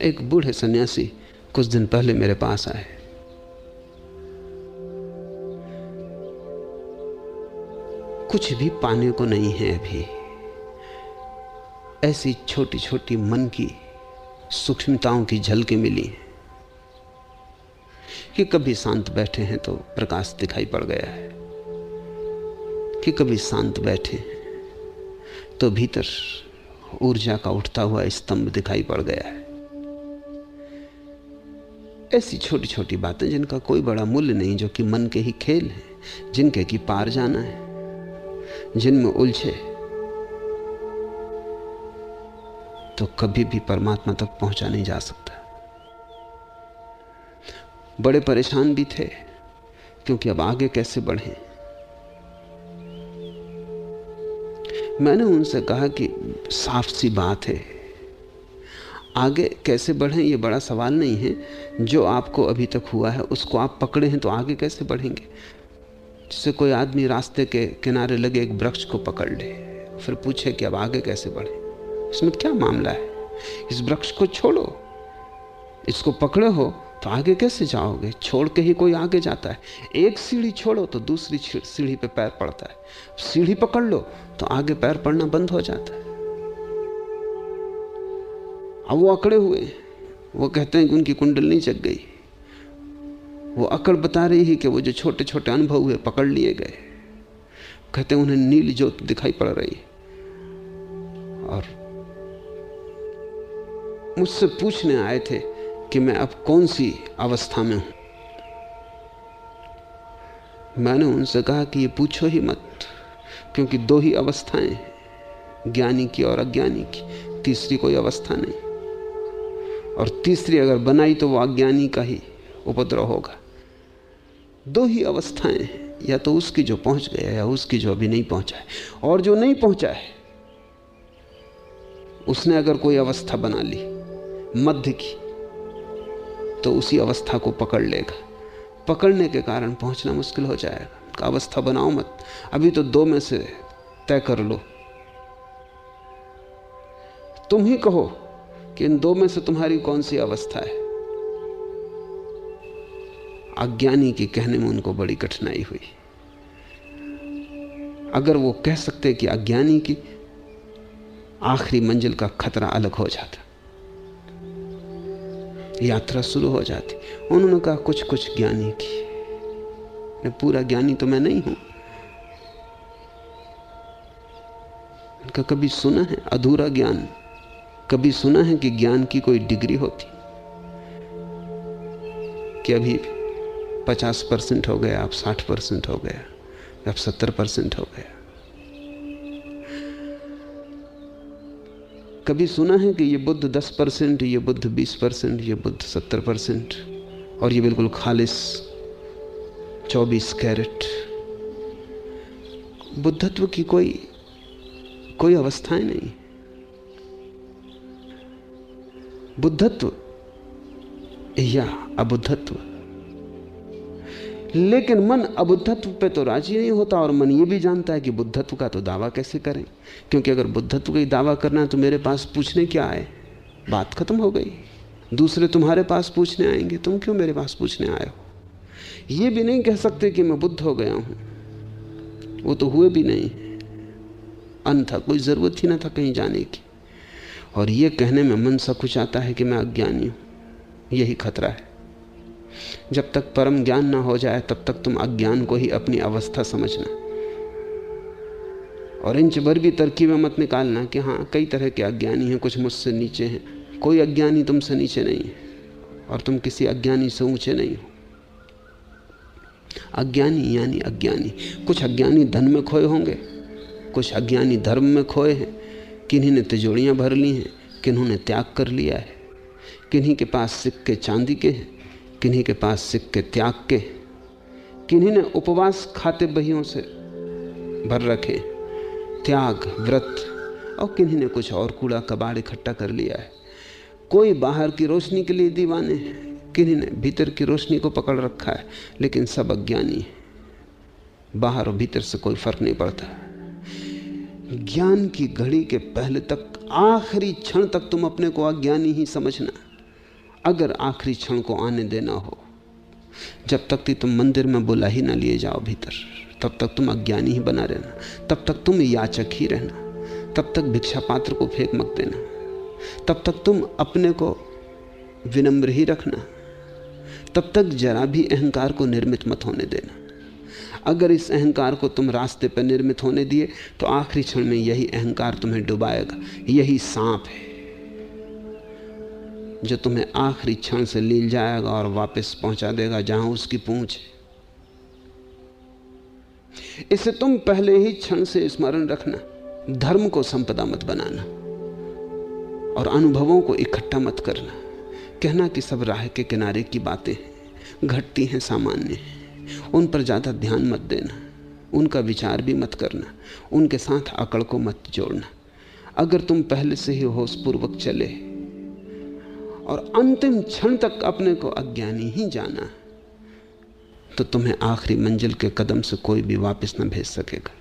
एक बूढ़े सन्यासी कुछ दिन पहले मेरे पास आए। कुछ भी पाने को नहीं है अभी, ऐसी छोटी छोटी मन की सूक्ष्मताओं की झलकें मिली हैं कि कभी शांत बैठे हैं तो प्रकाश दिखाई पड़ गया है, कि कभी शांत बैठे हैं तो भीतर ऊर्जा का उठता हुआ स्तंभ दिखाई पड़ गया है। ऐसी छोटी छोटी बातें जिनका कोई बड़ा मूल्य नहीं, जो कि मन के ही खेल हैं, जिनके की पार जाना है, जिनमें उलझे तो कभी भी परमात्मा तक पहुंचा नहीं जा सकता। बड़े परेशान भी थे क्योंकि अब आगे कैसे बढ़ें। मैंने उनसे कहा कि साफ सी बात है, आगे कैसे बढ़ें ये बड़ा सवाल नहीं है। जो आपको अभी तक हुआ है उसको आप पकड़े हैं तो आगे कैसे बढ़ेंगे। जैसे कोई आदमी रास्ते के किनारे लगे एक वृक्ष को पकड़ ले, फिर पूछे कि अब आगे कैसे बढ़े, इसमें क्या मामला है, इस वृक्ष को छोड़ो, इसको पकड़े हो तो आगे कैसे जाओगे। छोड़ के ही कोई आगे जाता है। एक सीढ़ी छोड़ो तो दूसरी सीढ़ी पे पैर पड़ता है, सीढ़ी पकड़ लो तो आगे पैर पड़ना बंद हो जाता है। अब वो अकड़े हुए, वो कहते हैं कि उनकी कुंडली जग गई। वो अकड़ बता रही है कि वो जो छोटे छोटे अनुभव हुए पकड़ लिए गए। कहते हैं उन्हें नीली ज्योत दिखाई पड़ रही है और मुझसे पूछने आए थे कि मैं अब कौन सी अवस्था में हूं। मैंने उनसे कहा कि ये पूछो ही मत, क्योंकि दो ही अवस्थाएं हैं, ज्ञानी की और अज्ञानी की, तीसरी कोई अवस्था नहीं। और तीसरी अगर बनाई तो वो अज्ञानी का ही उपद्रव होगा। दो ही अवस्थाएं हैं, या तो उसकी जो पहुंच गया या उसकी जो अभी नहीं पहुंचा है। और जो नहीं पहुंचा है उसने अगर कोई अवस्था बना ली मध्य की तो उसी अवस्था को पकड़ लेगा। पकड़ने के कारण पहुंचना मुश्किल हो जाएगा। अवस्था बनाओ मत, अभी तो दो में से तय कर लो। तुम ही कहो कि इन दो में से तुम्हारी कौन सी अवस्था है। अज्ञानी के कहने में उनको बड़ी कठिनाई हुई। अगर वो कह सकते कि अज्ञानी की आखिरी मंजिल का खतरा अलग हो जाता, यात्रा शुरू हो जाती। उन्होंने कहा कुछ कुछ ज्ञानी की, पूरा ज्ञानी तो मैं नहीं हूं। उनका कभी सुना है अधूरा ज्ञान, कभी सुना है कि ज्ञान की कोई डिग्री होती, कि अभी 50% हो गया, अब 60% हो गया, अब 70% हो गया। कभी सुना है कि ये बुद्ध 10%, ये बुद्ध 20%, ये बुद्ध 70% और ये बिल्कुल खालिस 24 कैरेट। बुद्धत्व की कोई अवस्थाएं नहीं। बुद्धत्व या अबुद्धत्व। लेकिन मन अबुद्धत्व पे तो राजी नहीं होता, और मन ये भी जानता है कि बुद्धत्व का तो दावा कैसे करें, क्योंकि अगर बुद्धत्व का ही दावा करना है तो मेरे पास पूछने क्या आए, बात खत्म हो गई। दूसरे तुम्हारे पास पूछने आएंगे, तुम क्यों मेरे पास पूछने आए हो। ये भी नहीं कह सकते कि मैं बुद्ध हो गया हूं, वो तो हुए भी नहीं, अन्यथा कोई जरूरत ही ना था कहीं जाने की। और ये कहने में मन सकुचाता है कि मैं अज्ञानी हूं। यही खतरा है। जब तक परम ज्ञान ना हो जाए तब तक तुम अज्ञान को ही अपनी अवस्था समझना, और इंच भर भी तरकीबें मत निकालना कि हाँ कई तरह के अज्ञानी हैं, कुछ मुझसे नीचे हैं। कोई अज्ञानी तुमसे नीचे नहीं है और तुम किसी अज्ञानी से ऊंचे नहीं हो। अज्ञानी यानी अज्ञानी। कुछ अज्ञानी धन में खोए होंगे, कुछ अज्ञानी धर्म में खोए हैं, किन्हीं ने तिजोरियां भर ली हैं, किन्हों ने त्याग कर लिया है, किन्हीं के पास सिक्के चांदी के हैं, किन्हीं के पास सिक्के त्याग के, किन्हीं ने उपवास खाते बहियों से भर रखे, त्याग व्रत, और किन्हीं ने कुछ और कूड़ा कबाड़ इकट्ठा कर लिया है। कोई बाहर की रोशनी के लिए दीवाने हैं, किन्हीं ने भीतर की रोशनी को पकड़ रखा है, लेकिन सब अज्ञानी है। बाहर और भीतर से कोई फर्क नहीं पड़ता। ज्ञान की घड़ी के पहले तक, आखिरी क्षण तक तुम अपने को अज्ञानी ही समझना। अगर आखिरी क्षण को आने देना हो, जब तक कि तुम मंदिर में बुला ही ना लिए जाओ भीतर, तब तक तुम अज्ञानी ही बना रहना, तब तक तुम याचक ही रहना, तब तक भिक्षा पात्र को फेंक मत देना, तब तक तुम अपने को विनम्र ही रखना, तब तक जरा भी अहंकार को निर्मित मत होने देना। अगर इस अहंकार को तुम रास्ते पर निर्मित होने दिए तो आखिरी क्षण में यही अहंकार तुम्हें डुबाएगा। यही सांप है जो तुम्हें आखिरी क्षण से लील जाएगा और वापस पहुंचा देगा जहां उसकी पूंछ है। इसे तुम पहले ही क्षण से स्मरण रखना। धर्म को संपदा मत बनाना और अनुभवों को इकट्ठा मत करना। कहना कि सब राह के किनारे की बातें घटती हैं, सामान्य हैं, उन पर ज़्यादा ध्यान मत देना, उनका विचार भी मत करना, उनके साथ अकड़ को मत जोड़ना। अगर तुम पहले से ही होशपूर्वक चले और अंतिम क्षण तक अपने को अज्ञानी ही जाना, तो तुम्हें आखिरी मंजिल के कदम से कोई भी वापस न भेज सकेगा।